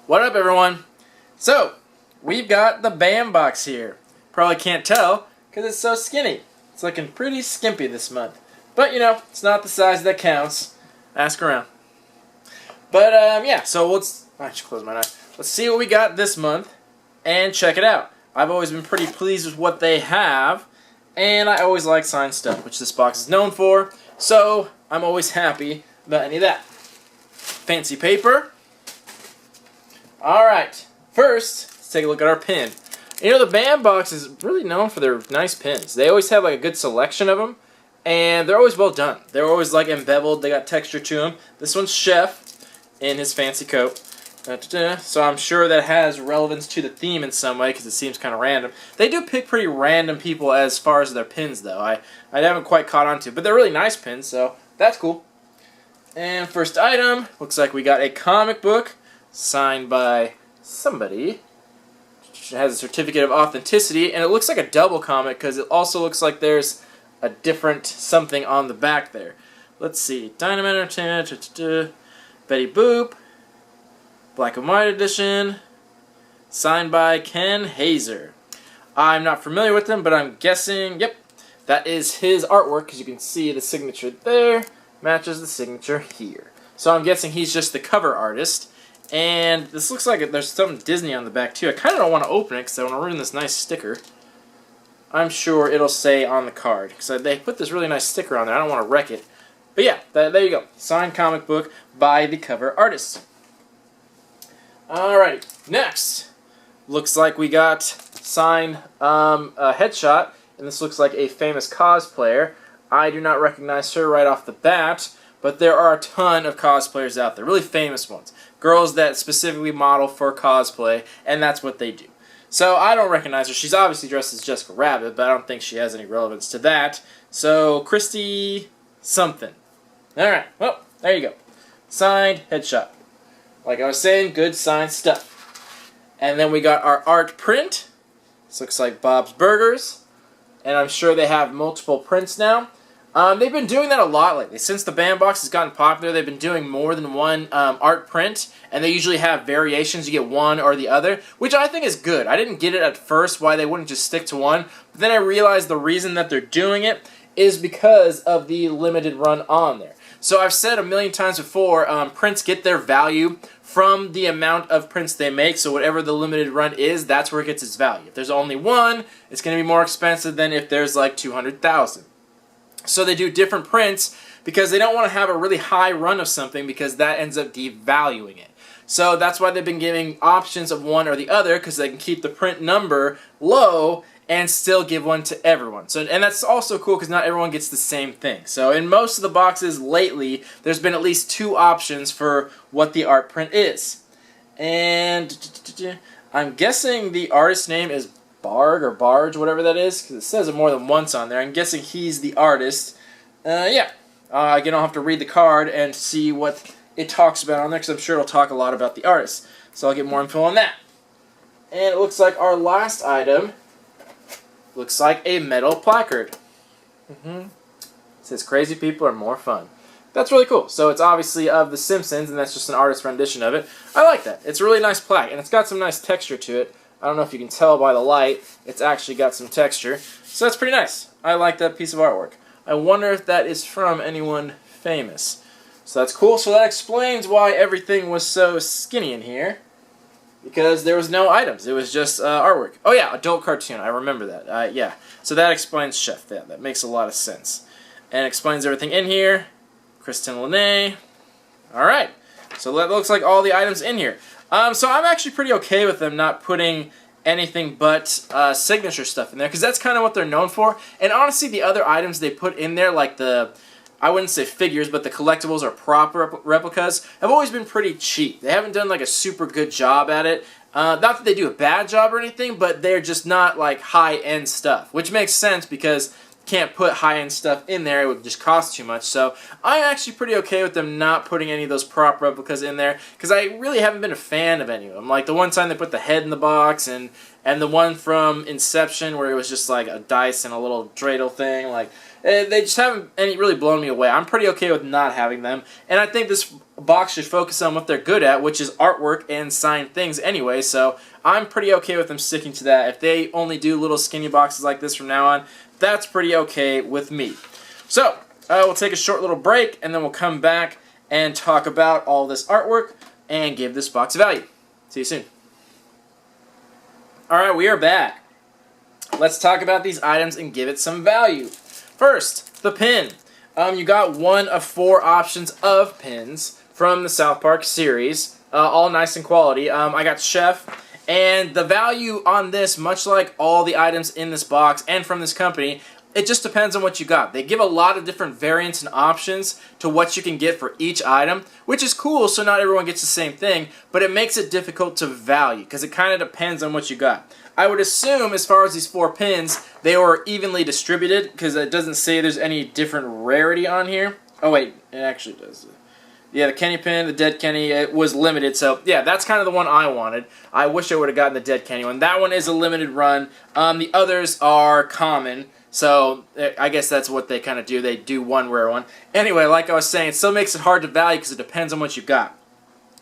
What up, everyone? So, we've got the BAM box here. Probably can't tell because it's so skinny. It's looking pretty skimpy this month. But, you know, it's not the size that counts. Ask around. But, yeah, so I should close my eyes. Let's see what we got this month and check it out. I've always been pretty pleased with what they have, and I always like signed stuff, which this box is known for, so I'm always happy about any of that. Fancy paper. Alright, first, let's take a look at our pin. You know, the BAM box is really known for their nice pins. They always have like a good selection of them, and they're always well done. They're always like embeveled, they got texture to them. This one's Chef in his fancy coat. So I'm sure that has relevance to the theme in some way because it seems kind of random. They do pick pretty random people as far as their pins, though. I haven't quite caught on to, but they're really nice pins, so that's cool. And first item, looks like we got a comic book signed by somebody. It has a certificate of authenticity, and it looks like a double comic because it also looks like there's a different something on the back there. Let's see. Dynamite Entertainment, Betty Boop, Black and White edition, signed by Ken Hazer. I'm not familiar with him, but I'm guessing, yep, that is his artwork, because you can see the signature there matches the signature here. So I'm guessing he's just the cover artist. And this looks like there's some Disney on the back too. I kind of don't want to open it because I want to ruin this nice sticker. I'm sure it'll say on the card because they put this really nice sticker on there. I don't want to wreck it. But yeah, there you go. Signed comic book by the cover artist. Alrighty, next. Looks like we got signed a headshot, and this looks like a famous cosplayer. I do not recognize her right off the bat, but there are a ton of cosplayers out there, really famous ones. Girls that specifically model for cosplay, and that's what they do. So I don't recognize her. She's obviously dressed as Jessica Rabbit, but I don't think she has any relevance to that. So Christy something. Alright, well, there you go. Signed headshot. Like I was saying, good signed stuff. And then we got our art print. This looks like Bob's Burgers. And I'm sure they have multiple prints now. They've been doing that a lot lately. Since the BAM box has gotten popular, they've been doing more than one art print, and they usually have variations. You get one or the other, which I think is good. I didn't get it at first why they wouldn't just stick to one, but then I realized the reason that they're doing it is because of the limited run on there. So I've said a million times before, prints get their value from the amount of prints they make, so whatever the limited run is, that's where it gets its value. If there's only one, it's going to be more expensive than if there's like 200,000. So they do different prints because they don't want to have a really high run of something because that ends up devaluing it. So that's why they've been giving options of one or the other because they can keep the print number low and still give one to everyone. So, and that's also cool because not everyone gets the same thing. So in most of the boxes lately, there's been at least two options for what the art print is. And I'm guessing the artist's name is Barg or Barge, whatever that is, because it says it more than once on there. I'm guessing he's the artist. Yeah. You don't have to read the card and see what it talks about on there, because I'm sure it'll talk a lot about the artist. So I'll get more info on that. And it looks like our last item looks like a metal placard. It says, "Crazy people are more fun." That's really cool. So it's obviously of The Simpsons, and that's just an artist rendition of it. I like that. It's a really nice plaque, and it's got some nice texture to it. I don't know if you can tell by the light. It's actually got some texture. So that's pretty nice. I like that piece of artwork. I wonder if that is from anyone famous. So that's cool. So that explains why everything was so skinny in here. Because there was no items. It was just artwork. Oh yeah, adult cartoon. I remember that. Yeah. So that explains Chef. Yeah, that makes a lot of sense. And explains everything in here. Kristen Lene. Alright. So that looks like all the items in here. So I'm actually pretty okay with them not putting anything but signature stuff in there, because that's kind of what they're known for. And honestly, the other items they put in there, like I wouldn't say figures, but the collectibles or prop replicas, have always been pretty cheap. They haven't done like a super good job at it. Not that they do a bad job or anything, but they're just not like high-end stuff, which makes sense because can't put high-end stuff in there, it would just cost too much. So I'm actually pretty okay with them not putting any of those prop replicas in there, because I really haven't been a fan of any of them. Like the one time they put the head in the box and and the one from Inception where it was just like a dice and a little dreidel thing. Like, they just haven't really blown me away. I'm pretty okay with not having them, and I think this box should focus on what they're good at, which is artwork and signed things anyway, so I'm pretty okay with them sticking to that. If they only do little skinny boxes like this from now on, that's pretty okay with me. So, we'll take a short little break, and then we'll come back and talk about all this artwork and give this box a value. See you soon. Alright, we are back. Let's talk about these items and give it some value. First, the pin. You got one of 4 options of pins from the South Park series, all nice and quality. I got Chef, and the value on this, much like all the items in this box and from this company, it just depends on what you got. They give a lot of different variants and options to what you can get for each item, which is cool, so not everyone gets the same thing, but it makes it difficult to value, because it kind of depends on what you got. I would assume, as far as these 4 pins, they were evenly distributed, because it doesn't say there's any different rarity on here. Oh wait, it actually does. Yeah, the Kenny pin, the Dead Kenny, it was limited, so yeah, that's kind of the one I wanted. I wish I would have gotten the Dead Kenny one. That one is a limited run. The others are common, so I guess that's what they kind of do. They do one rare one. Anyway, like I was saying, it still makes it hard to value because it depends on what you got.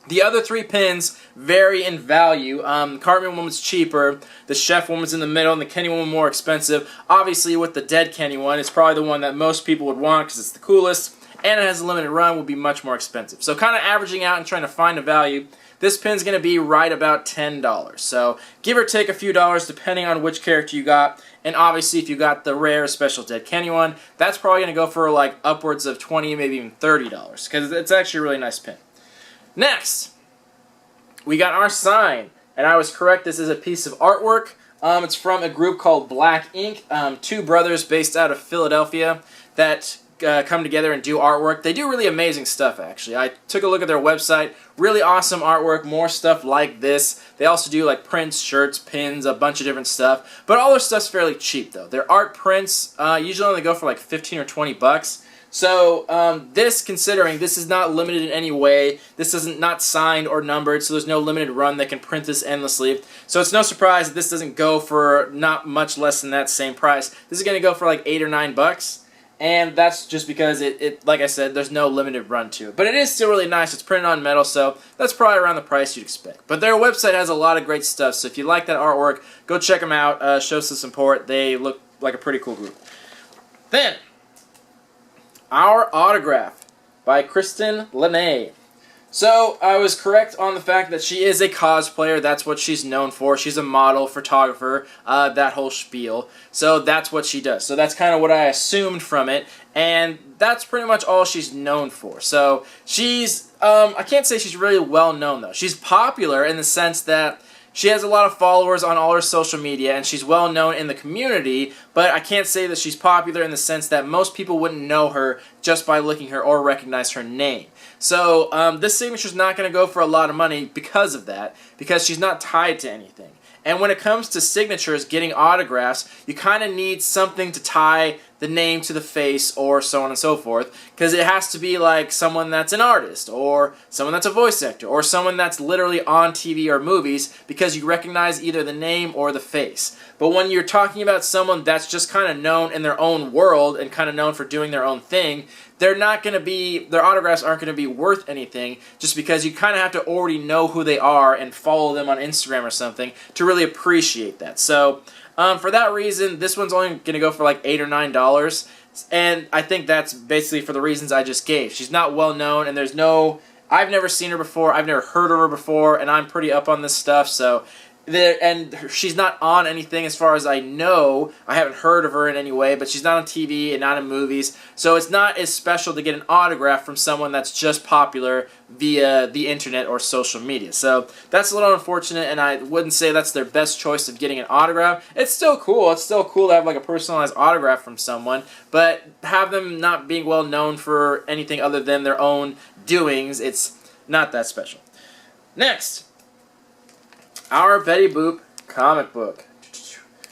The other 3 pins vary in value. The Cartman one was cheaper, the Chef one was in the middle, and the Kenny one was more expensive. Obviously, with the Dead Kenny one, it's probably the one that most people would want because it's the coolest, and it has a limited run, will be much more expensive. So kind of averaging out and trying to find a value, this pin's going to be right about $10. So give or take a few dollars depending on which character you got. And obviously, if you got the rare special Dead Kenny one, that's probably going to go for like upwards of $20, maybe even $30, because it's actually a really nice pin. Next, we got our sign, and I was correct, this is a piece of artwork. It's from a group called Plaque Inc., 2 brothers based out of Philadelphia that come together and do artwork. They do really amazing stuff, actually. I took a look at their website, really awesome artwork, more stuff like this. They also do like prints, shirts, pins, a bunch of different stuff, but all their stuff's fairly cheap though. Their art prints usually only go for like 15 or 20 bucks. So, considering this is not limited in any way, this isn't not signed or numbered, so there's no limited run that can print this endlessly. So it's no surprise that this doesn't go for not much less than that same price. This is going to go for like 8 or 9 bucks, and that's just because it, like I said, there's no limited run to it. But it is still really nice. It's printed on metal, so that's probably around the price you'd expect. But their website has a lot of great stuff, so if you like that artwork, go check them out, show some support. They look like a pretty cool group. Then, our autograph by Kristen Lene. So, I was correct on the fact that she is a cosplayer. That's what she's known for. She's a model, photographer, that whole spiel. So, that's what she does. So, that's kind of what I assumed from it. And that's pretty much all she's known for. So, she's, I can't say she's really well known, though. She's popular in the sense that she has a lot of followers on all her social media, and she's well known in the community, but I can't say that she's popular in the sense that most people wouldn't know her just by looking her or recognize her name. So this signature's not going to go for a lot of money because of that, because she's not tied to anything. And when it comes to signatures, getting autographs, you kind of need something to tie the name to the face or so on and so forth, because it has to be like someone that's an artist or someone that's a voice actor or someone that's literally on TV or movies, because you recognize either the name or the face. But when you're talking about someone that's just kind of known in their own world and kind of known for doing their own thing, they're not going to be, their autographs aren't going to be worth anything, just because you kind of have to already know who they are and follow them on Instagram or something to really appreciate that. So for that reason, this one's only going to go for like $8 or $9, and I think that's basically for the reasons I just gave. She's not well known, and there's no, I've never seen her before, I've never heard of her before, and I'm pretty up on this stuff, so and she's not on anything as far as I know. I haven't heard of her in any way, but she's not on TV and not in movies, so it's not as special to get an autograph from someone that's just popular via the internet or social media. So that's a little unfortunate, and I wouldn't say that's their best choice of getting an autograph. It's still cool. It's still cool to have like a personalized autograph from someone, but have them not being well known for anything other than their own doings, it's not that special. Next, our Betty Boop comic book.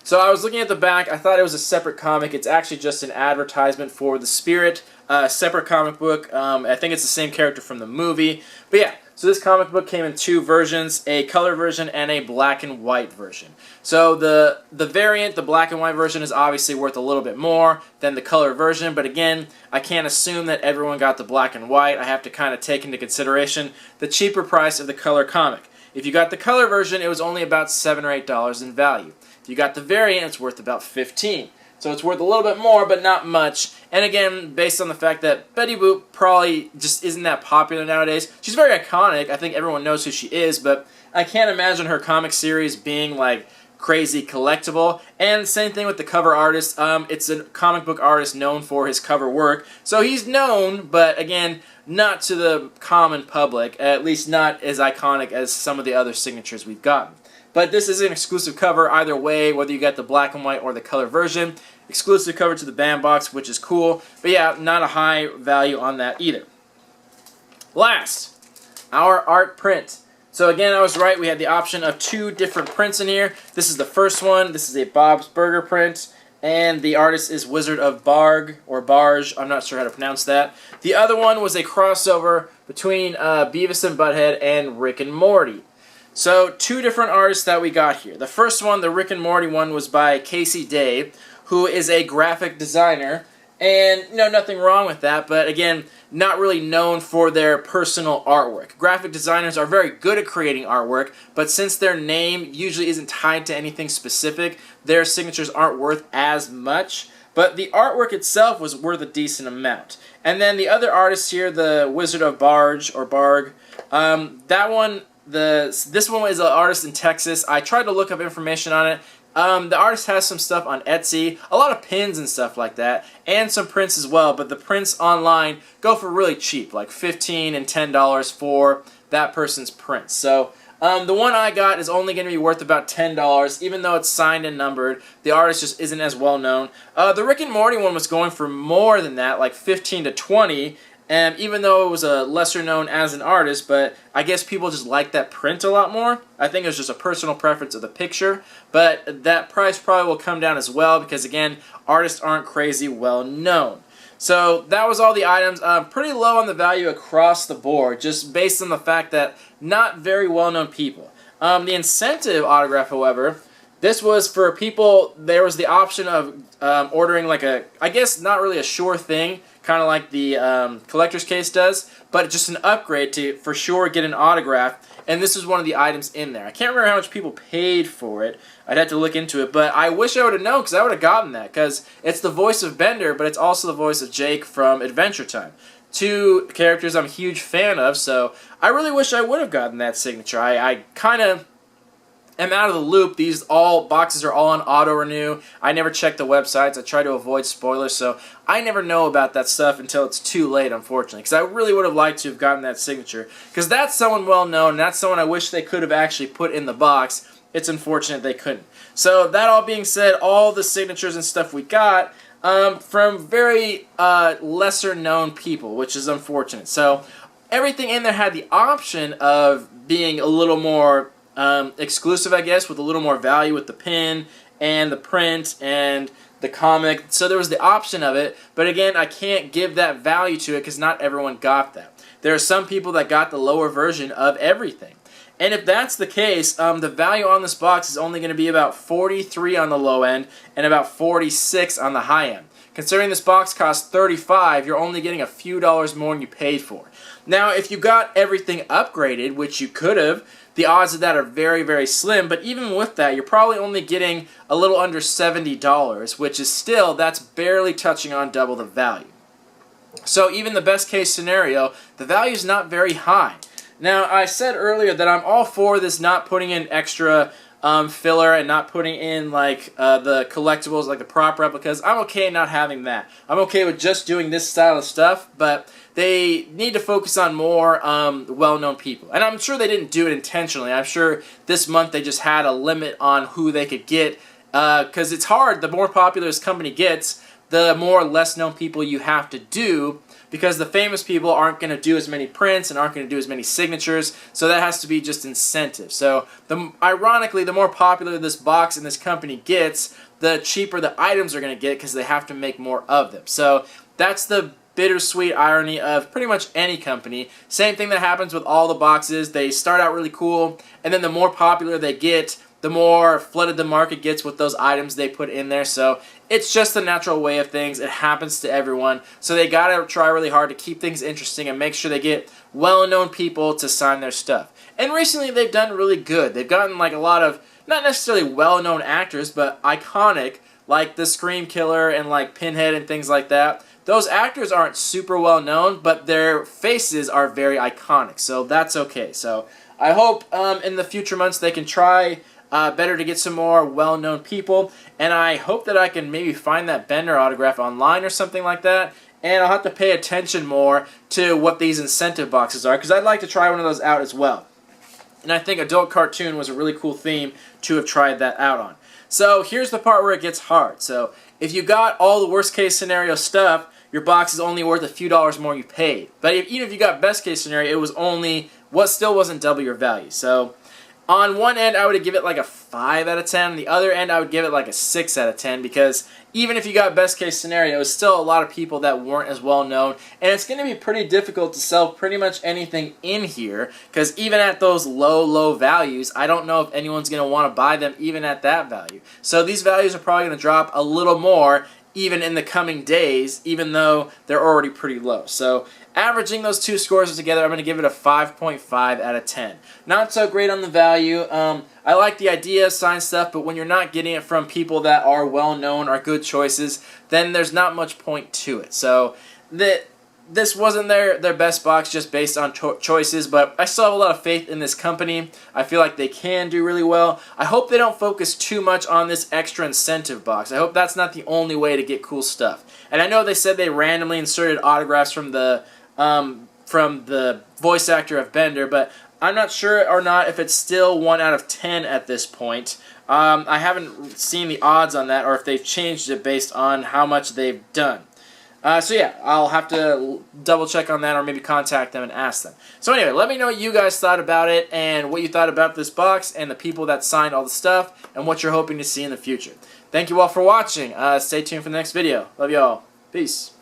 So I was looking at the back. I thought it was a separate comic. It's actually just an advertisement for The Spirit, separate comic book. I think it's the same character from the movie. But yeah, So this comic book came in two versions, a color version and a black and white version. So the variant, the black and white version, is obviously worth a little bit more than the color version, but again, I can't assume that everyone got the black and white. I have to kind of take into consideration the cheaper price of the color comic. If you got the color version, it was only about $7 or $8 in value. If you got the variant, it's worth about $15. So it's worth a little bit more, but not much. And again, based on the fact that Betty Boop probably just isn't that popular nowadays. She's very iconic. I think everyone knows who she is, but I can't imagine her comic series being like crazy collectible. And same thing with the cover artist. It's a comic book artist known for his cover work. So he's known, but again, not to the common public, at least not as iconic as some of the other signatures we've gotten. But this is an exclusive cover either way, whether you get the black and white or the color version. Exclusive cover to the bandbox, which is cool. But yeah, not a high value on that either. Last, our art print. So again, I was right. We had the option of two different prints in here. This is the first one. This is a Bob's Burger print. And the artist is Wizard of Barg, or Barge. I'm not sure how to pronounce that. The other one was a crossover between Beavis and Butthead and Rick and Morty. So, two different artists that we got here. The first one, the Rick and Morty one, was by Casey Day, who is a graphic designer. And, you know, nothing wrong with that, but again, not really known for their personal artwork. Graphic designers are very good at creating artwork, but since their name usually isn't tied to anything specific, their signatures aren't worth as much. But the artwork itself was worth a decent amount. And then the other artist here, the Wizard of Barge, or Barg, that one... This one is an artist in Texas. I tried to look up information on it. The artist has some stuff on Etsy, a lot of pins and stuff like that, and some prints as well, but the prints online go for really cheap, like $15 and $10 for that person's prints. So the one I got is only going to be worth about $10, even though it's signed and numbered. The artist just isn't as well known. The Rick and Morty one was going for more than that, like $15 to $20. And even though it was a lesser known as an artist, but I guess people just like that print a lot more. I think it was just a personal preference of the picture, but that price probably will come down as well because, again, artists aren't crazy well known. So that was all the items. Pretty low on the value across the board, just based on the fact that not very well known people. The incentive autograph, however, this was for people. There was the option of ordering like a, I guess not really a sure thing, kind of like the collector's case does, but just an upgrade to for sure get an autograph. And this is one of the items in there. I can't remember how much people paid for it. I'd have to look into it, but I wish I would have known because I would have gotten that because it's the voice of Bender, but it's also the voice of Jake from Adventure Time. Two characters I'm a huge fan of, so I really wish I would have gotten that signature. I kind of am out of the loop. These boxes are all on auto renew. I never check the websites. I try to avoid spoilers, so I never know about that stuff until it's too late, unfortunately, because I really would have liked to have gotten that signature, because that's someone well known, and that's someone I wish they could have actually put in the box. It's unfortunate they couldn't. So that all being said, all the signatures and stuff we got from very lesser known people, which is unfortunate. So everything in there had the option of being a little more exclusive, I guess, with a little more value with the pin and the print and the comic. So there was the option of it, but again, I can't give that value to it because not everyone got that. There are some people that got the lower version of everything. And if that's the case, the value on this box is only going to be about $43 on the low end and about $46 on the high end. Considering this box costs $35, you're only getting a few dollars more than you paid for. Now, if you got everything upgraded, which you could have, the odds of that are very, very slim, but even with that, you're probably only getting a little under $70, which is still, that's barely touching on double the value. So even the best case scenario, the value is not very high. Now, I said earlier that I'm all for this not putting in extra filler and not putting in like the collectibles, like the prop replicas. I'm okay not having that. I'm okay with just doing this style of stuff, but they need to focus on more well-known people. And I'm sure they didn't do it intentionally. I'm sure this month they just had a limit on who they could get because it's hard. The more popular this company gets, the more less-known people you have to do, because the famous people aren't going to do as many prints and aren't going to do as many signatures, so that has to be just incentive. So, ironically, the more popular this box and this company gets, the cheaper the items are going to get because they have to make more of them. So, that's the bittersweet irony of pretty much any company. Same thing that happens with all the boxes. They start out really cool, and then the more popular they get, the more flooded the market gets with those items they put in there. So it's just the natural way of things. It happens to everyone. So they gotta try really hard to keep things interesting and make sure they get well-known people to sign their stuff. And recently they've done really good. They've gotten like a lot of, not necessarily well-known actors, but iconic, like the Scream Killer and like Pinhead and things like that. Those actors aren't super well-known, but their faces are very iconic. So that's okay. So I hope in the future months they can try better to get some more well-known people, and I hope that I can maybe find that Bender autograph online or something like that, and I'll have to pay attention more to what these incentive boxes are, because I'd like to try one of those out as well. And I think adult cartoon was a really cool theme to have tried that out on. So here's the part where it gets hard. So if you got all the worst case scenario stuff, your box is only worth a few dollars more you paid. But even if you got best case scenario, it was only, still wasn't double your value. So on one end, I would give it like a 5 out of 10. On the other end, I would give it like a 6 out of 10, because even if you got best case scenario, it's still a lot of people that weren't as well known, and it's going to be pretty difficult to sell pretty much anything in here, because even at those low values, I don't know if anyone's going to want to buy them even at that value. So these values are probably going to drop a little more even in the coming days, even though they're already pretty low. So averaging those two scores together, I'm going to give it a 5.5 out of 10. Not so great on the value. I like the idea of signed stuff, but when you're not getting it from people that are well-known, are good choices, then there's not much point to it. So this wasn't their best box just based on choices, but I still have a lot of faith in this company. I feel like they can do really well. I hope they don't focus too much on this extra incentive box. I hope that's not the only way to get cool stuff. And I know they said they randomly inserted autographs from the voice actor of Bender, but I'm not sure or not if it's still 1 out of 10 at this point. I haven't seen the odds on that, or if they've changed it based on how much they've done. So yeah, I'll have to double check on that, or maybe contact them and ask them. So anyway, let me know what you guys thought about it, and what you thought about this box, and the people that signed all the stuff, and what you're hoping to see in the future. Thank you all for watching. Stay tuned for the next video. Love you all. Peace.